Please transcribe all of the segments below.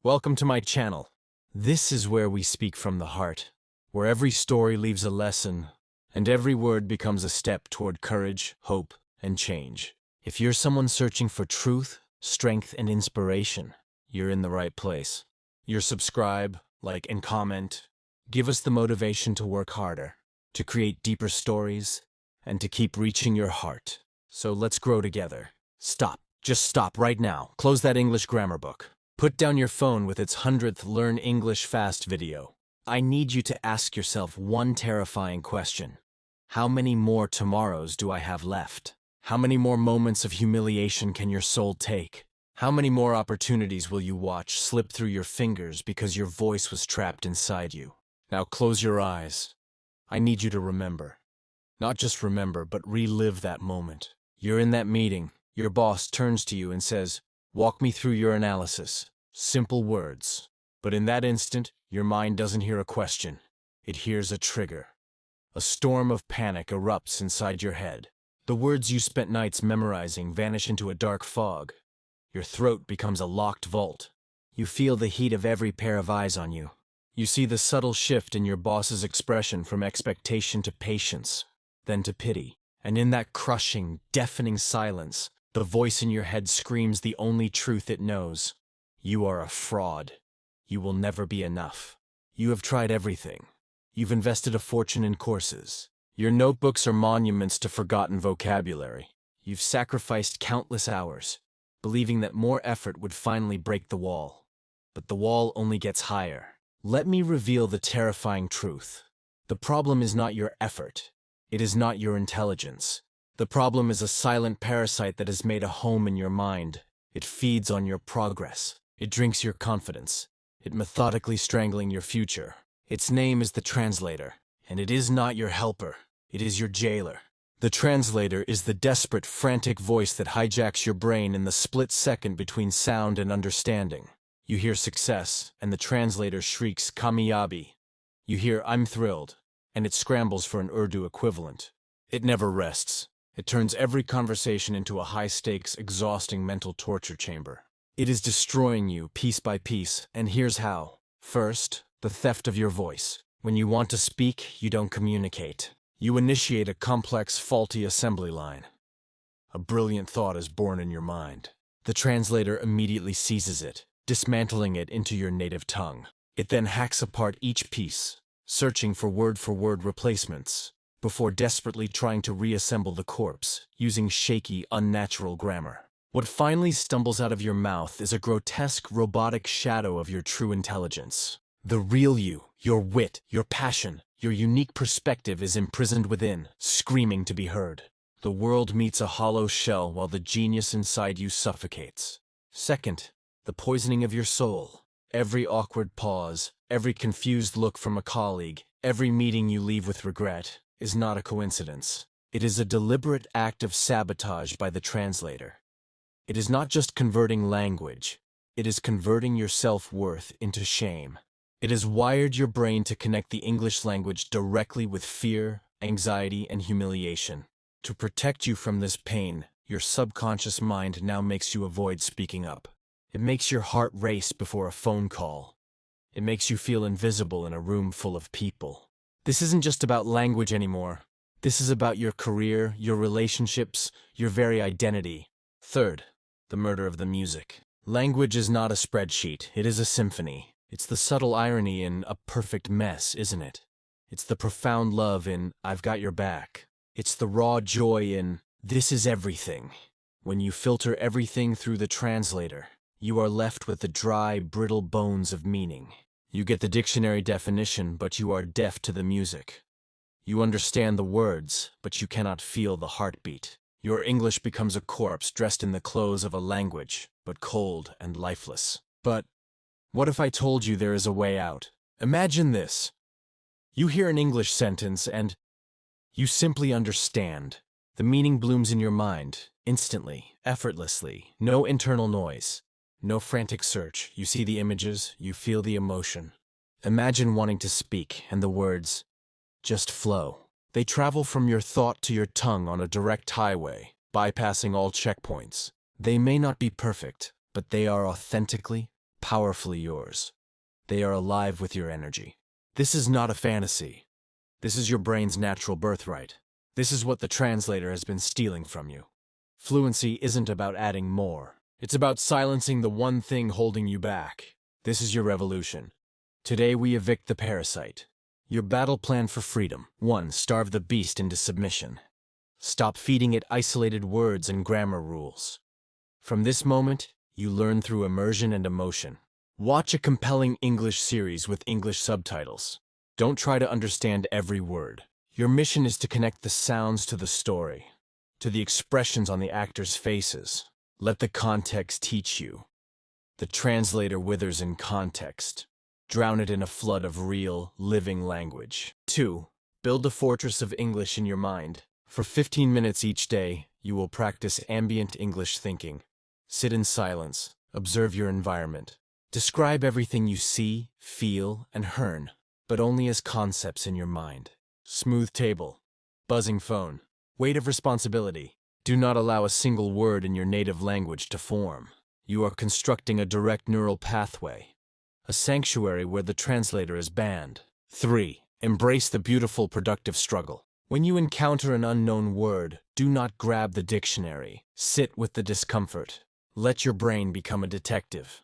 Welcome to my channel. This is where we speak from the heart, where every story leaves a lesson, and every word becomes a step toward courage, hope, and change. If you're someone searching for truth, strength, and inspiration, you're in the right place. Subscribe, like, and comment. Give us the motivation to work harder, to create deeper stories, and to keep reaching your heart. So let's grow together. Stop. Just stop right now. Close that English grammar book. Put down your phone with its 100th Learn English Fast video. I need you to ask yourself one terrifying question. How many more tomorrows do I have left? How many more moments of humiliation can your soul take? How many more opportunities will you watch slip through your fingers because your voice was trapped inside you? Now close your eyes. I need you to remember. Not just remember, but relive that moment. You're in that meeting. Your boss turns to you and says, "Walk me through your analysis." Simple words. But in that instant, your mind doesn't hear a question. It hears a trigger. A storm of panic erupts inside your head. The words you spent nights memorizing vanish into a dark fog. Your throat becomes a locked vault. You feel the heat of every pair of eyes on you. You see the subtle shift in your boss's expression from expectation to patience, then to pity. And in that crushing, deafening silence, the voice in your head screams the only truth it knows. You are a fraud. You will never be enough. You have tried everything. You've invested a fortune in courses. Your notebooks are monuments to forgotten vocabulary. You've sacrificed countless hours, believing that more effort would finally break the wall. But the wall only gets higher. Let me reveal the terrifying truth. The problem is not your effort. It is not your intelligence. The problem is a silent parasite that has made a home in your mind. It feeds on your progress. It drinks your confidence. It methodically strangling your future. Its name is the Translator, and it is not your helper. It is your jailer. The Translator is the desperate, frantic voice that hijacks your brain in the split second between sound and understanding. You hear success, and the Translator shrieks "Kamiyabi." You hear "I'm thrilled," and it scrambles for an Urdu equivalent. It never rests. It turns every conversation into a high-stakes, exhausting mental torture chamber. It is destroying you piece by piece, and here's how. First, the theft of your voice. When you want to speak, you don't communicate. You initiate a complex, faulty assembly line. A brilliant thought is born in your mind. The Translator immediately seizes it, dismantling it into your native tongue. It then hacks apart each piece, searching for word-for-word replacements, before desperately trying to reassemble the corpse, using shaky, unnatural grammar. What finally stumbles out of your mouth is a grotesque, robotic shadow of your true intelligence. The real you, your wit, your passion, your unique perspective is imprisoned within, screaming to be heard. The world meets a hollow shell while the genius inside you suffocates. Second, the poisoning of your soul. Every awkward pause, every confused look from a colleague, every meeting you leave with regret, is not a coincidence. It is a deliberate act of sabotage by the Translator. It is not just converting language, it is converting your self-worth into shame. It has wired your brain to connect the English language directly with fear, anxiety, and humiliation. To protect you from this pain, your subconscious mind now makes you avoid speaking up. It makes your heart race before a phone call. It makes you feel invisible in a room full of people. This isn't just about language anymore. This is about your career, your relationships, your very identity. Third, the murder of the music. Language is not a spreadsheet, it is a symphony. It's the subtle irony in "a perfect mess," isn't it? It's the profound love in "I've got your back." It's the raw joy in "this is everything." When you filter everything through the Translator, you are left with the dry, brittle bones of meaning. You get the dictionary definition, but you are deaf to the music. You understand the words, but you cannot feel the heartbeat. Your English becomes a corpse dressed in the clothes of a language, but cold and lifeless. But what if I told you there is a way out? Imagine this. You hear an English sentence and you simply understand. The meaning blooms in your mind, instantly, effortlessly, no internal noise. No frantic search. You see the images, you feel the emotion. Imagine wanting to speak, and the words just flow. They travel from your thought to your tongue on a direct highway, bypassing all checkpoints. They may not be perfect, but they are authentically, powerfully yours. They are alive with your energy. This is not a fantasy. This is your brain's natural birthright. This is what the translator has been stealing from you. Fluency isn't about adding more. It's about silencing the one thing holding you back. This is your revolution. Today we evict the parasite. Your battle plan for freedom. 1. Starve the beast into submission. Stop feeding it isolated words and grammar rules. From this moment, you learn through immersion and emotion. Watch a compelling English series with English subtitles. Don't try to understand every word. Your mission is to connect the sounds to the story, to the expressions on the actors' faces. Let the context teach you. The translator withers in context. Drown it in a flood of real, living language. 2. Build a fortress of English in your mind. For 15 minutes each day, you will practice ambient English thinking. Sit in silence. Observe your environment. Describe everything you see, feel, and hear, but only as concepts in your mind. Smooth table. Buzzing phone. Weight of responsibility. Do not allow a single word in your native language to form. You are constructing a direct neural pathway. A sanctuary where the translator is banned. 3. Embrace the beautiful productive struggle. When you encounter an unknown word, do not grab the dictionary. Sit with the discomfort. Let your brain become a detective,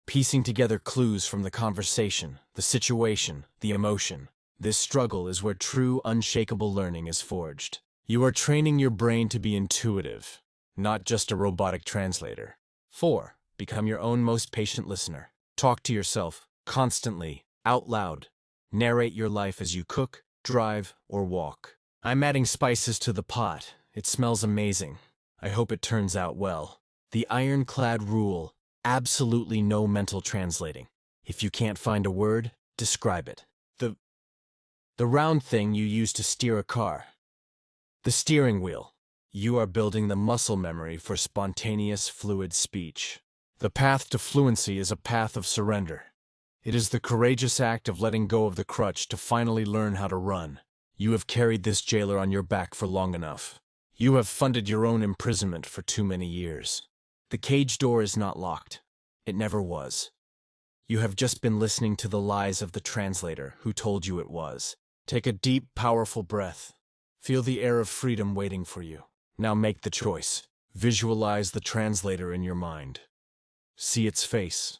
piecing together clues from the conversation, the situation, the emotion. This struggle is where true, unshakable learning is forged. You are training your brain to be intuitive, not just a robotic translator. 4. Become your own most patient listener. Talk to yourself, constantly, out loud. Narrate your life as you cook, drive, or walk. I'm adding spices to the pot. It smells amazing. I hope it turns out well. The ironclad rule: absolutely no mental translating. If you can't find a word, describe it. The round thing you use to steer a car. The steering wheel. You are building the muscle memory for spontaneous, fluid speech. The path to fluency is a path of surrender. It is the courageous act of letting go of the crutch to finally learn how to run. You have carried this jailer on your back for long enough. You have funded your own imprisonment for too many years. The cage door is not locked. It never was. You have just been listening to the lies of the translator who told you it was. Take a deep, powerful breath. Feel the air of freedom waiting for you. Now make the choice. Visualize the translator in your mind. See its face.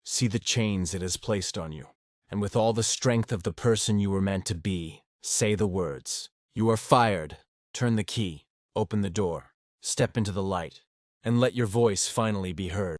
See the chains it has placed on you. And with all the strength of the person you were meant to be, say the words. You are fired. Turn the key. Open the door. Step into the light. And let your voice finally be heard.